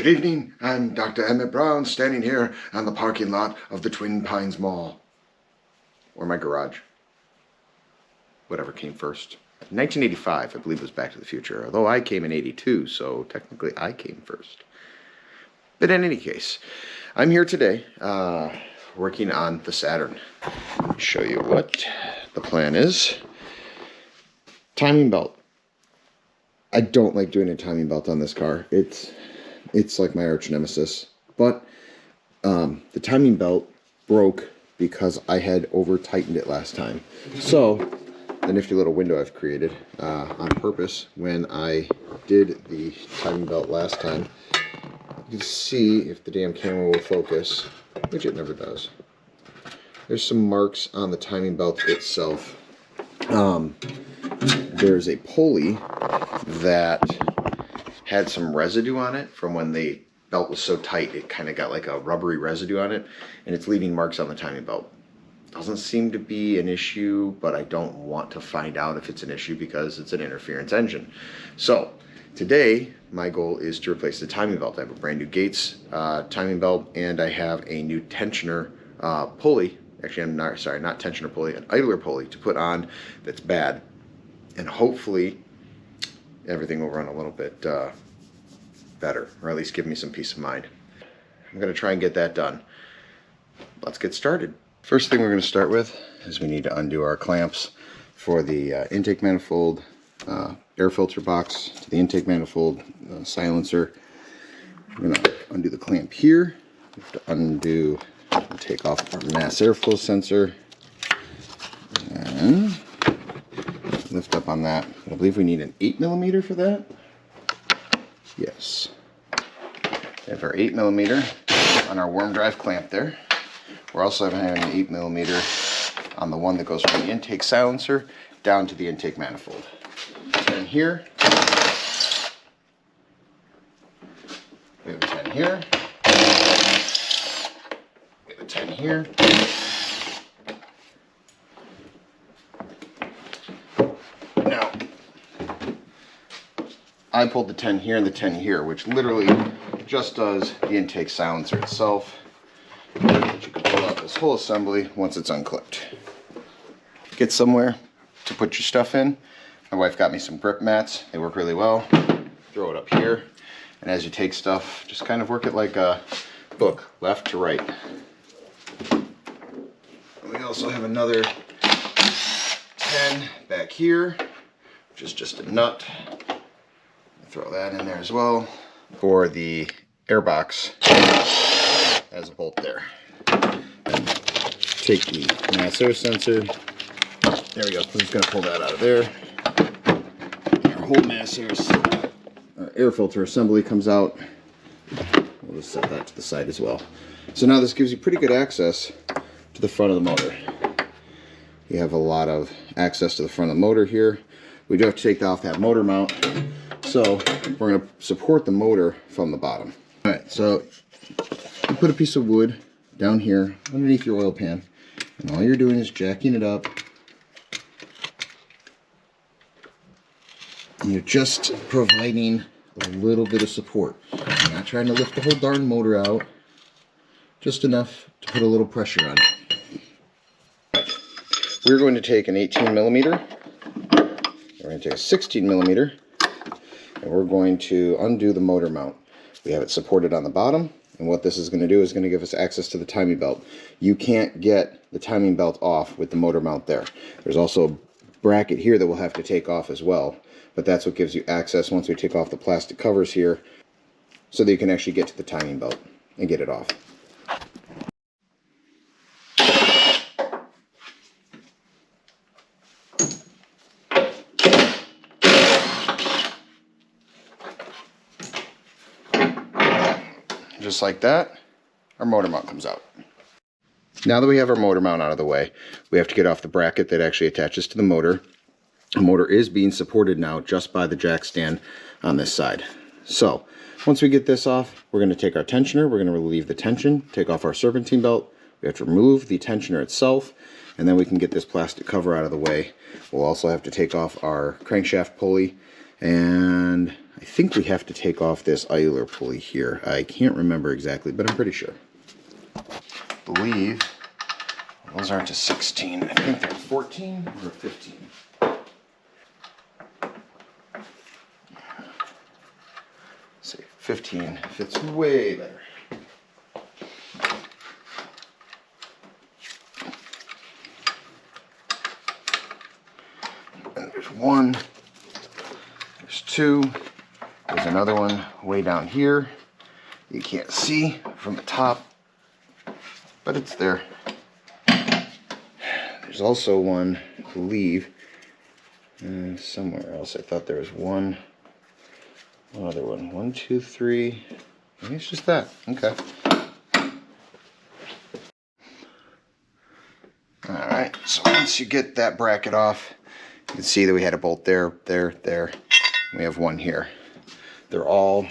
Good evening, I'm Dr. Emmett Brown, standing here on the parking lot of the Twin Pines Mall. Or my garage. Whatever came first. 1985, I believe, was Back to the Future, although I came in 82, so technically I came first. But in any case, I'm here today working on the Saturn. Let me show you what the plan is. Timing belt. I don't like doing a timing belt on this car. It's like my arch nemesis. But the timing belt broke because I had over tightened it last time. So the nifty little window I've created on purpose when I did the timing belt last time. You can see if the damn camera will focus, which it never does. There's some marks on the timing belt itself. There's a pulley that had some residue on it from when the belt was so tight it kind of got like a rubbery residue on it, and it's leaving marks on the timing belt. Doesn't seem to be an issue, but I don't want to find out if it's an issue because it's an interference engine. So today my goal is to replace the timing belt. I have a brand new Gates timing belt, and I have a new tensioner pulley. Actually, I'm not tensioner pulley, an idler pulley to put on that's bad, and hopefully everything will run a little bit better, or at least give me some peace of mind. I'm going to try and get that done. Let's get started. First thing we're going to start with is we need to undo our clamps for the intake manifold, air filter box to the intake manifold silencer. We're going to undo the clamp here. We have to undo and take off our mass airflow sensor. And lift up on that. I believe we need an 8mm for that. Yes. We have our 8mm on our worm drive clamp there. We're also having an 8mm on the one that goes from the intake silencer down to the intake manifold. And here, we have a 10 here. We have a 10 here. Now, I pulled the 10 here and the 10 here, which literally just does the intake silencer itself. But you can pull out this whole assembly once it's unclipped. Get somewhere to put your stuff in. My wife got me some grip mats. They work really well. Throw it up here, and as you take stuff, just kind of work it like a book, left to right. We also have another 10 back here, which is just a nut. Throw that in there as well for the air box as a bolt there. And take the mass air sensor. There we go. We're just going to pull that out of there. Our whole mass air filter assembly comes out. We'll just set that to the side as well. So now this gives you pretty good access to the front of the motor. You have a lot of access to the front of the motor here. We do have to take off that motor mount. So we're going to support the motor from the bottom. Alright, so you put a piece of wood down here underneath your oil pan, and all you're doing is jacking it up. And you're just providing a little bit of support. You're not trying to lift the whole darn motor out, just enough to put a little pressure on it. We're going to take an 18mm, we're going to take a 16mm, and we're going to undo the motor mount. We have it supported on the bottom, and what this is going to do is going to give us access to the timing belt. You can't get the timing belt off with the motor mount there. There's also a bracket here that we'll have to take off as well, but that's what gives you access once we take off the plastic covers here, so that you can actually get to the timing belt and get it off. Just like that, our motor mount comes out. Now that we have our motor mount out of the way, we have to get off the bracket that actually attaches to the motor. The motor is being supported now just by the jack stand on this side. So once we get this off, we're going to take our tensioner, we're going to relieve the tension, take off our serpentine belt, we have to remove the tensioner itself, and then we can get this plastic cover out of the way. We'll also have to take off our crankshaft pulley, and I think we have to take off this idler pulley here. I can't remember exactly, but I'm pretty sure. I believe those aren't a 16. I think they're 14 or a 15. Let's see, 15 fits way better. And there's one, there's two, there's another one way down here. You can't see from the top, but it's there. There's also one, I believe, somewhere else. I thought there was one other one. 1, 2, 3. Maybe it's just that. Okay. Alright, so once you get that bracket off, you can see that we had a bolt there, there, there. We have one here. They're all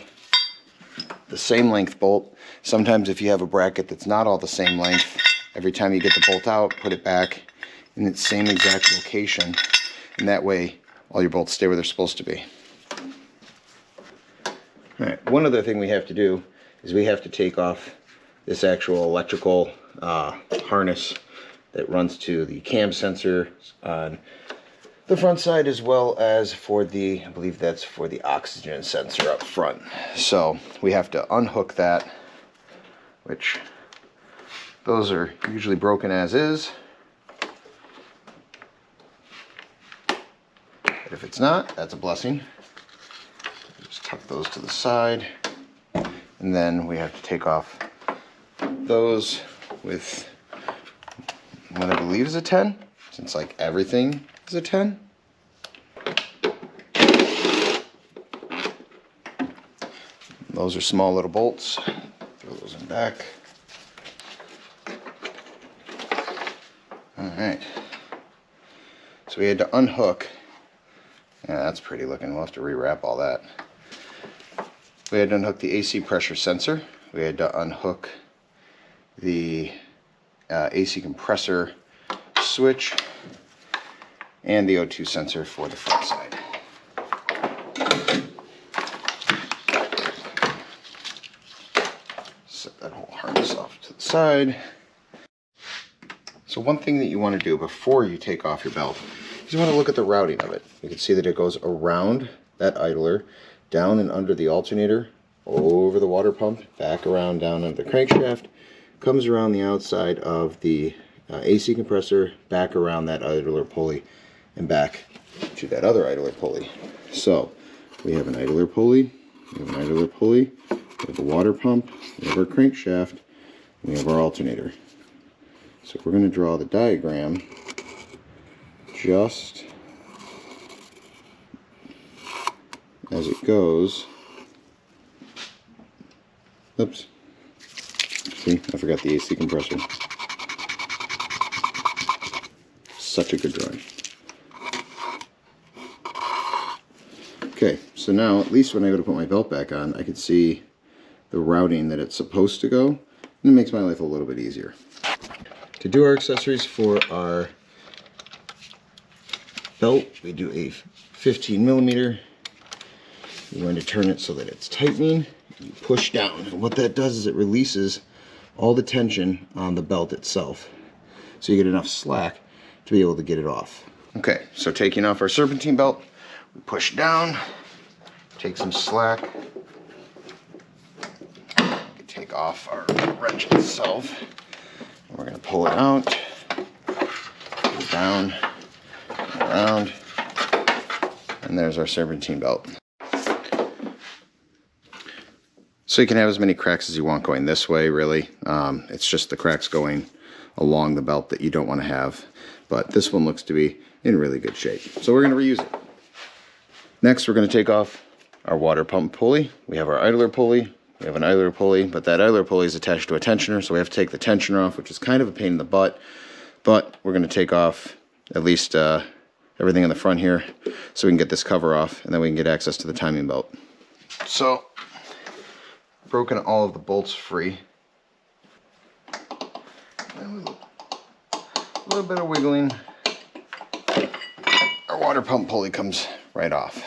the same length bolt. Sometimes if you have a bracket that's not all the same length, every time you get the bolt out, put it back in its same exact location, and that way all your bolts stay where they're supposed to be. Alright, one other thing we have to do is we have to take off this actual electrical harness that runs to the cam sensor on the front side, as well as for the, I believe that's for the oxygen sensor up front. So we have to unhook that, which those are usually broken as is. But if it's not, that's a blessing. Just tuck those to the side, and then we have to take off those with what I believe is a 10, since like everything is a 10. Those are small little bolts. Throw those in back. Alright. So we had to unhook. Yeah, that's pretty looking. We'll have to rewrap all that. We had to unhook the AC pressure sensor. We had to unhook the AC compressor switch and the O2 sensor for the front side. Set that whole harness off to the side. So one thing that you want to do before you take off your belt is you want to look at the routing of it. You can see that it goes around that idler, down and under the alternator, over the water pump, back around down under the crankshaft, comes around the outside of the AC compressor, back around that idler pulley, and back to that other idler pulley. So we have an idler pulley, we have an idler pulley, we have a water pump, we have our crankshaft, and we have our alternator. So we're going to draw the diagram just as it goes. Oops. See, I forgot the AC compressor. Such a good drawing. Okay, so now at least when I go to put my belt back on, I can see the routing that it's supposed to go, and it makes my life a little bit easier. To do our accessories for our belt, we do a 15 millimeter. You're going to turn it so that it's tightening. You push down, and what that does is it releases all the tension on the belt itself, so you get enough slack to be able to get it off. Okay, so taking off our serpentine belt, we push down, take some slack, take off our wrench itself. We're going to pull it out, pull it down, around, and there's our serpentine belt. So you can have as many cracks as you want going this way, really. It's just the cracks going along the belt that you don't want to have. But this one looks to be in really good shape. So we're going to reuse it. Next, we're going to take off our water pump pulley. We have our idler pulley. We have an idler pulley, but that idler pulley is attached to a tensioner, so we have to take the tensioner off, which is kind of a pain in the butt. But we're going to take off at least everything in the front here so we can get this cover off, and then we can get access to the timing belt. So, broken all of the bolts free. And a little bit of wiggling. Our water pump pulley comes right off.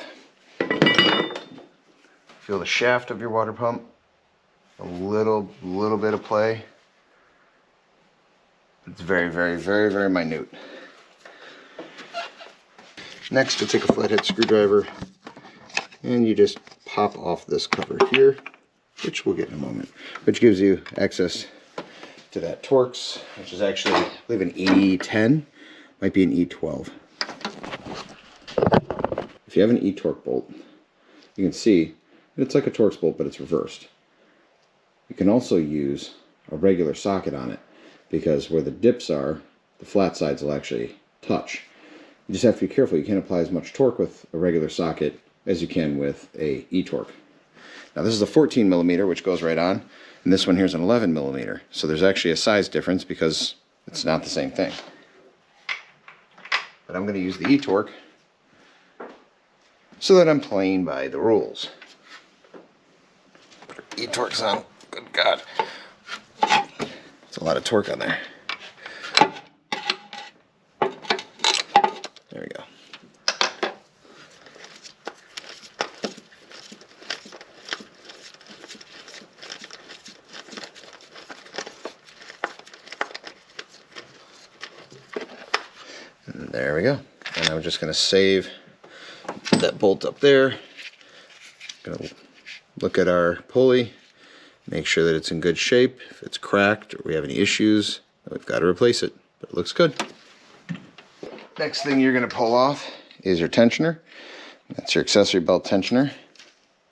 Feel the shaft of your water pump. A little bit of play. It's very, very, very, very minute. Next, you'll take a flathead screwdriver and you just pop off this cover here, which we'll get in a moment, which gives you access to that Torx, which is actually, I believe, an E10, might be an E12. If you have an E-torque bolt, you can see it's like a Torx bolt, but it's reversed. You can also use a regular socket on it, because where the dips are, the flat sides will actually touch. You just have to be careful. You can't apply as much torque with a regular socket as you can with a E-torque. Now this is a 14 millimeter, which goes right on, and this one here is an 11 millimeter. So there's actually a size difference because it's not the same thing. But I'm going to use the E-torque so that I'm playing by the rules. Put E-torque's on. Good God. It's a lot of torque on there. There we go. And there we go. And I'm just going to save that bolt up there. Going to look at our pulley, make sure that it's in good shape. If it's cracked or we have any issues, we've got to replace it. But it looks good. Next thing you're going to pull off is your tensioner. That's your accessory belt tensioner.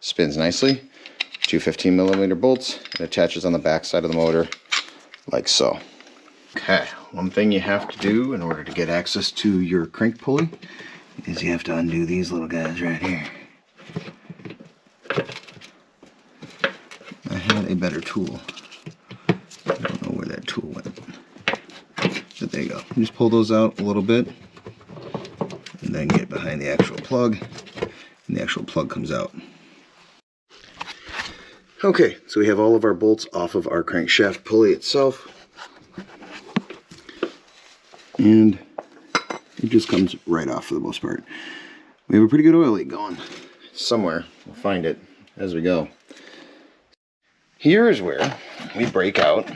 Spins nicely. Two 15 millimeter bolts. It attaches on the back side of the motor like so. Okay, one thing you have to do in order to get access to your crank pulley is you have to undo these little guys right here. I had a better tool. I don't know where that tool went. But there you go. You just pull those out a little bit and then get behind the actual plug, and the actual plug comes out. Okay, so we have all of our bolts off of our crankshaft pulley itself, and it just comes right off for the most part. We have a pretty good oil leak going somewhere. We'll find it as we go. Here is where we break out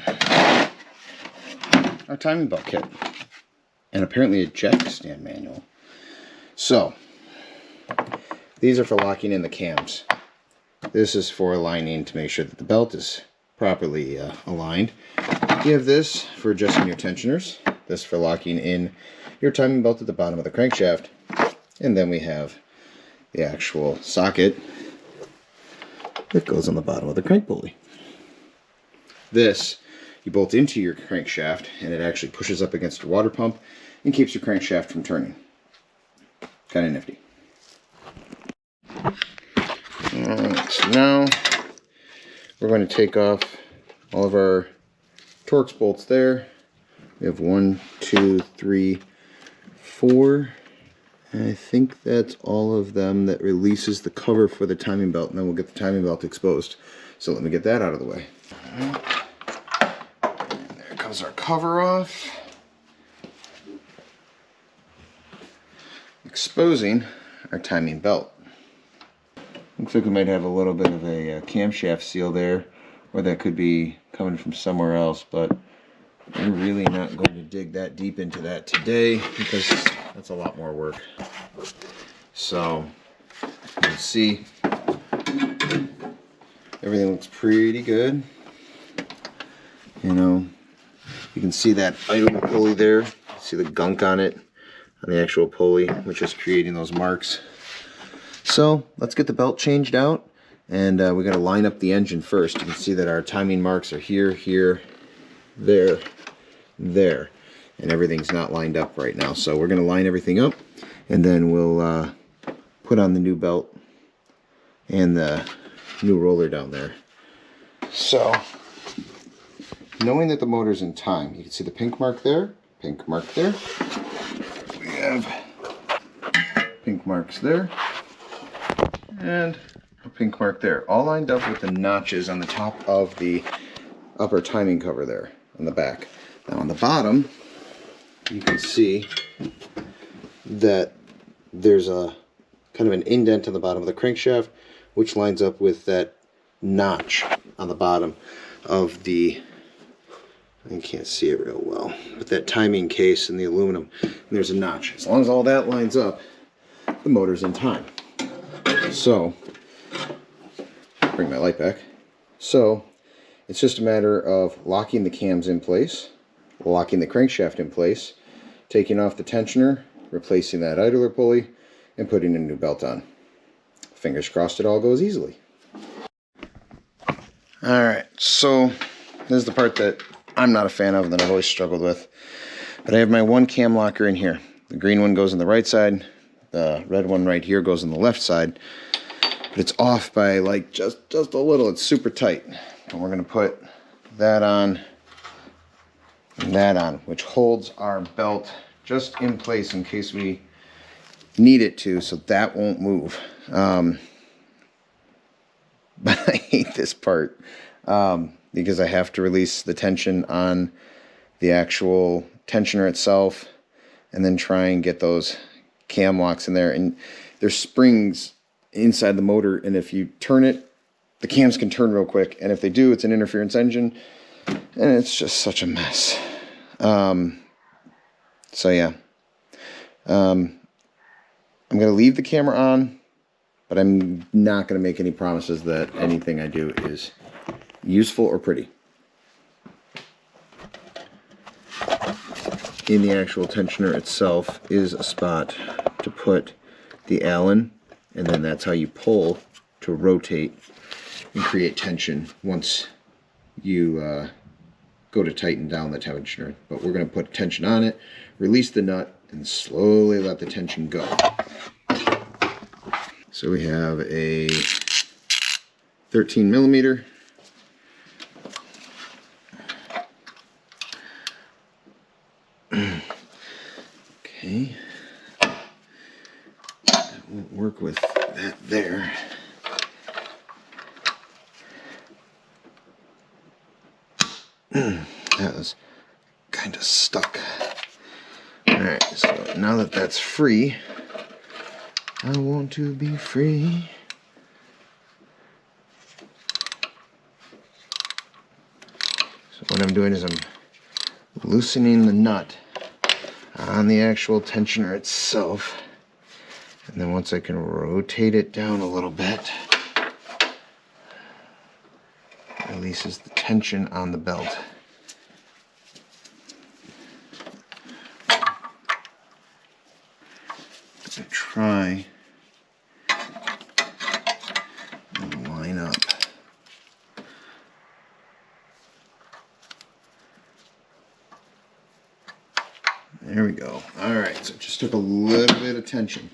our timing belt kit and apparently a jack stand manual. So these are for locking in the cams. This is for aligning to make sure that the belt is properly aligned. You have this for adjusting your tensioners, this for locking in your timing belt at the bottom of the crankshaft, and then we have the actual socket that goes on the bottom of the crank pulley. This you bolt into your crankshaft, and it actually pushes up against your water pump and keeps your crankshaft from turning. Kind of nifty. Alright, so now we're going to take off all of our Torx bolts there. We have 1, 2, 3, 4. And I think that's all of them that releases the cover for the timing belt, and then we'll get the timing belt exposed. So let me get that out of the way. And there comes our cover off. Exposing our timing belt. Looks like we might have a little bit of a camshaft seal there, or that could be coming from somewhere else, but we're really not going to dig that deep into that today because that's a lot more work. So you can see everything looks pretty good. You know, you can see that idle pulley there. See the gunk on it, on the actual pulley, which is creating those marks. So let's get the belt changed out, and we got to line up the engine first. You can see that our timing marks are here, here, there, there, and everything's not lined up right now. So we're going to line everything up, and then we'll put on the new belt and the new roller down there. So knowing that the motor's in time, you can see the pink mark there, pink mark there. We have pink marks there, and a pink mark there, all lined up with the notches on the top of the upper timing cover there on the back. Now on the bottom, you can see that there's a kind of an indent on the bottom of the crankshaft which lines up with that notch on the bottom of the, you can't see it real well, but that timing case in the aluminum, and there's a notch. As long as all that lines up, the motor's in time. So, bring my light back. So, it's just a matter of locking the cams in place, locking the crankshaft in place, taking off the tensioner, replacing that idler pulley, and putting a new belt on. Fingers crossed it all goes easily. Alright, so this is the part that I'm not a fan of and that I've always struggled with. But I have my one cam locker in here. The green one goes on the right side, the red one right here goes on the left side. But it's off by like just a little, it's super tight. And we're going to put that on and that on, which holds our belt just in place in case we need it to, so that won't move. But I hate this part because I have to release the tension on the actual tensioner itself and then try and get those cam locks in there. And there's springs inside the motor, and if you turn it, the cams can turn real quick, and if they do, it's an interference engine, and it's just such a mess. So yeah, I'm going to leave the camera on, but I'm not going to make any promises that anything I do is useful or pretty. In the actual tensioner itself is a spot to put the Allen, and then that's how you pull to rotate and create tension once you go to tighten down the tensioner. But we're going to put tension on it, release the nut, and slowly let the tension go. So we have a 13 millimeter. Okay. That won't work with that there. That was kind of stuck. Alright, so now that that's free, I want to be free. So what I'm doing is I'm loosening the nut on the actual tensioner itself, and then once I can rotate it down a little bit, it releases the tension on the belt. I'm going to try and line up. There we go. Alright, so it just took a little bit of tension.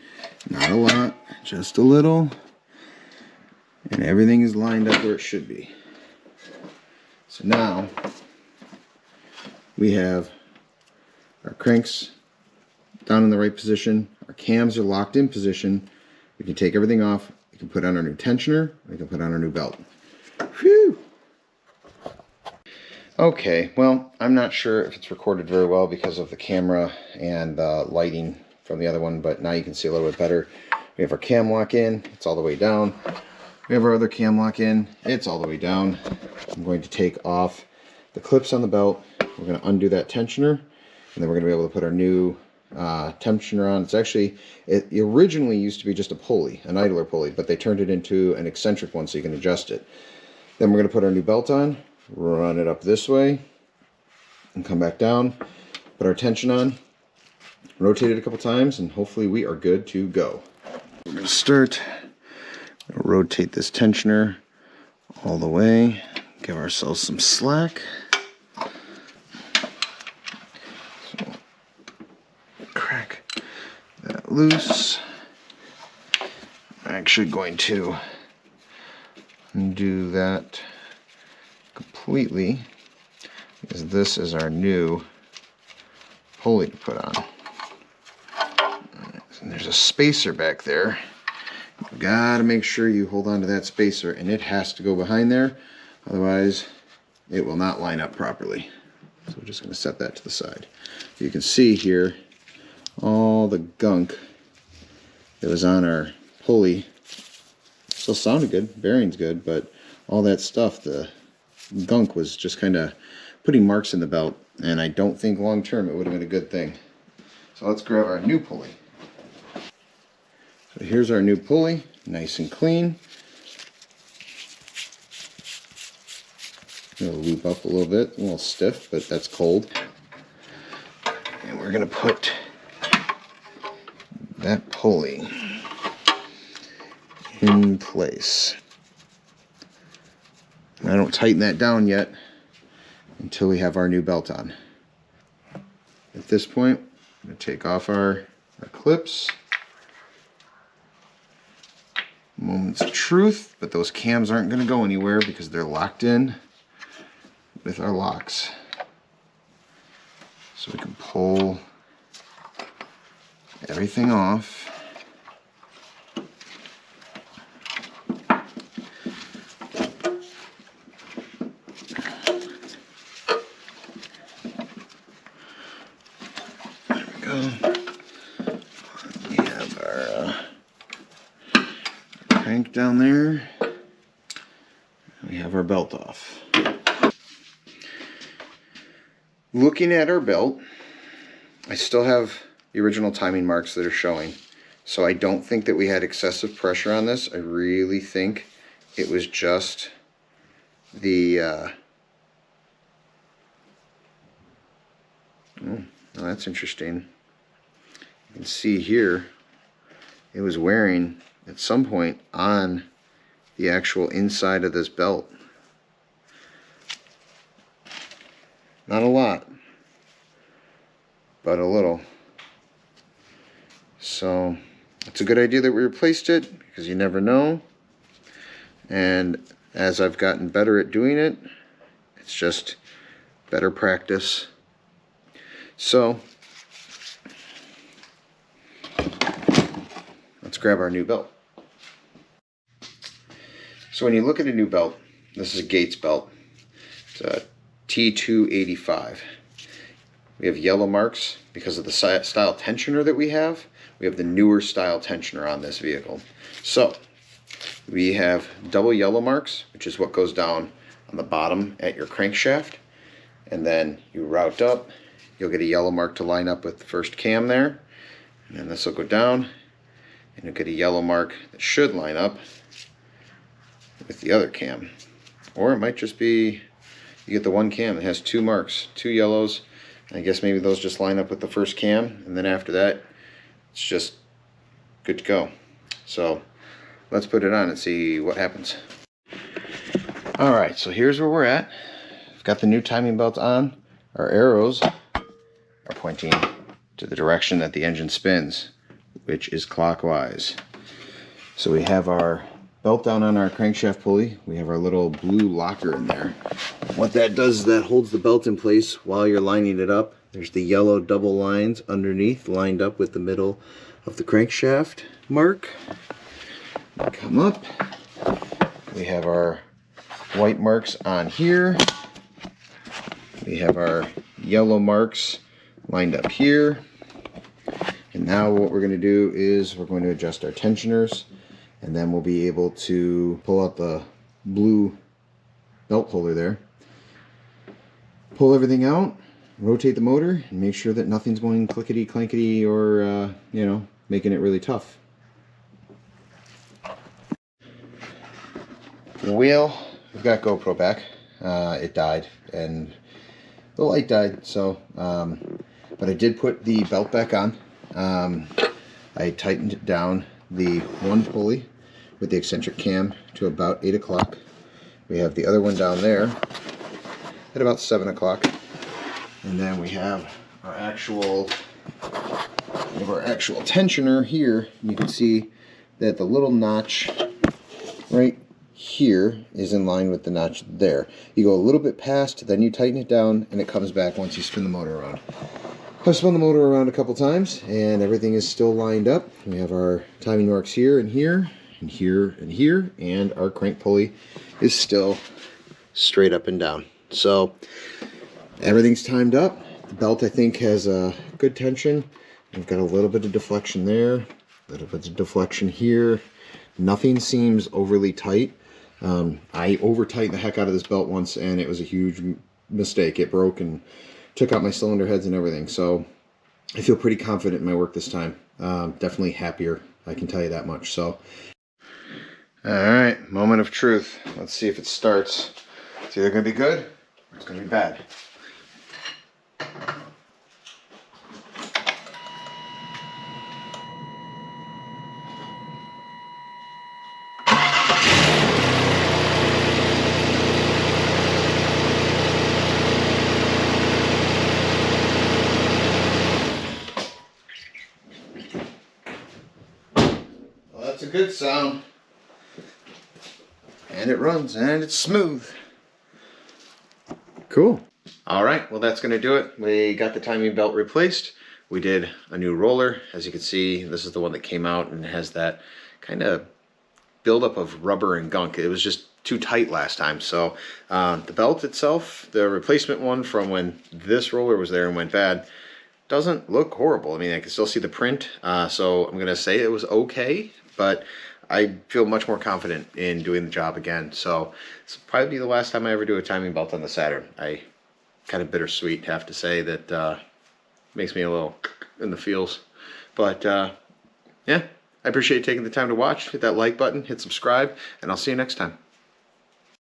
Not a lot, just a little. And everything is lined up where it should be. So now we have our cranks down in the right position. Our cams are locked in position. We can take everything off. We can put on our new tensioner. We can put on our new belt. Whew! Okay, well, I'm not sure if it's recorded very well because of the camera and the lighting from the other one, but now you can see a little bit better. We have our cam lock in, it's all the way down. We have our other cam lock in, it's all the way down. I'm going to take off the clips on the belt. We're going to undo that tensioner, and then we're going to be able to put our new tensioner on. It's actually, it originally used to be just a pulley, an idler pulley, but they turned it into an eccentric one so you can adjust it. Then we're going to put our new belt on, run it up this way, and come back down, put our tension on, rotate it a couple times, and hopefully we are good to go. We're going to start, rotate this tensioner all the way, give ourselves some slack. So, crack that loose. I'm actually going to undo that completely, because this is our new pulley to put on. And there's a spacer back there. You've got to make sure you hold on to that spacer, and it has to go behind there, otherwise it will not line up properly. So we're just going to set that to the side. You can see here all the gunk that was on our pulley Still sounded good, bearing's good, but all that stuff, the gunk was just kind of putting marks in the belt, and I don't think long term it would have been a good thing. So let's grab our new pulley. So here's our new pulley, nice and clean. It'll loop up a little bit, a little stiff, but that's cold. And we're going to put that pulley in place. And I don't tighten that down yet until we have our new belt on. At this point, I'm going to take off our clips. Moments of truth, but those cams aren't going to go anywhere because they're locked in with our locks. So we can pull everything off. There we go. We have our crank down there. We have our belt off. Looking at our belt, I still have the original timing marks that are showing. So I don't think that we had excessive pressure on this. I really think it was just the oh, that's interesting. You can see here it was wearing at some point on the actual inside of this belt. Not a lot, but a little. So it's a good idea that we replaced it, because you never know. And as I've gotten better at doing it, it's just better practice. So let's grab our new belt. So when you look at a new belt, this is a Gates belt. It's a T285. We have yellow marks because of the style tensioner that we have. We have the newer style tensioner on this vehicle. So we have double yellow marks, which is what goes down on the bottom at your crankshaft. And then you route up, you'll get a yellow mark to line up with the first cam there. And then this will go down, and you'll get a yellow mark that should line up with the other cam. Or it might just be you get the one cam that has two marks, two yellows. I guess maybe those just line up with the first cam, and then after that it's just good to go. So let's put it on and see what happens. Alright, so here's where we're at. I've got the new timing belt on. Our arrows are pointing to the direction that the engine spins, which is clockwise. So we have our belt down on our crankshaft pulley. We have our little blue locker in there. What that does is that holds the belt in place while you're lining it up. There's the yellow double lines underneath, lined up with the middle of the crankshaft mark. Come up. We have our white marks on here. We have our yellow marks lined up here. And now what we're going to do is we're going to adjust our tensioners. And then we'll be able to pull out the blue belt holder there, pull everything out, rotate the motor, and make sure that nothing's going clickety clankety or you know, making it really tough. The wheel, we've got GoPro back. It died, and the light died. So, but I did put the belt back on. I tightened down the one pulley with the eccentric cam to about 8 o'clock. We have the other one down there at about 7 o'clock. And then we have our actual tensioner here. You can see that the little notch right here is in line with the notch there. You go a little bit past, then you tighten it down, and it comes back once you spin the motor around. I've spun the motor around a couple times, and everything is still lined up. We have our timing marks here and here, and here and here, and our crank pulley is still straight up and down. So everything's timed up. The belt, I think, has a good tension. We've got a little bit of deflection there, a little bit of deflection here. Nothing seems overly tight. I over-tightened the heck out of this belt once, and it was a huge mistake. It broke and took out my cylinder heads and everything. So I feel pretty confident in my work this time. Definitely happier, I can tell you that much. So, all right, moment of truth. Let's see if it starts. It's either going to be good or it's going to be bad. Well, that's a good sound. And it runs and it's smooth. Cool. All right, well that's going to do it. We got the timing belt replaced. We did a new roller. As you can see, this is the one that came out and has that kind of buildup of rubber and gunk. It was just too tight last time. So the belt itself, the replacement one from when this roller was there and went bad, doesn't look horrible. I mean, I can still see the print. So I'm going to say it was okay, but I feel much more confident in doing the job again. So it's probably the last time I ever do a timing belt on the Saturn. I kind of bittersweet, have to say. That makes me a little in the feels. But yeah, I appreciate you taking the time to watch. Hit that like button, hit subscribe, and I'll see you next time.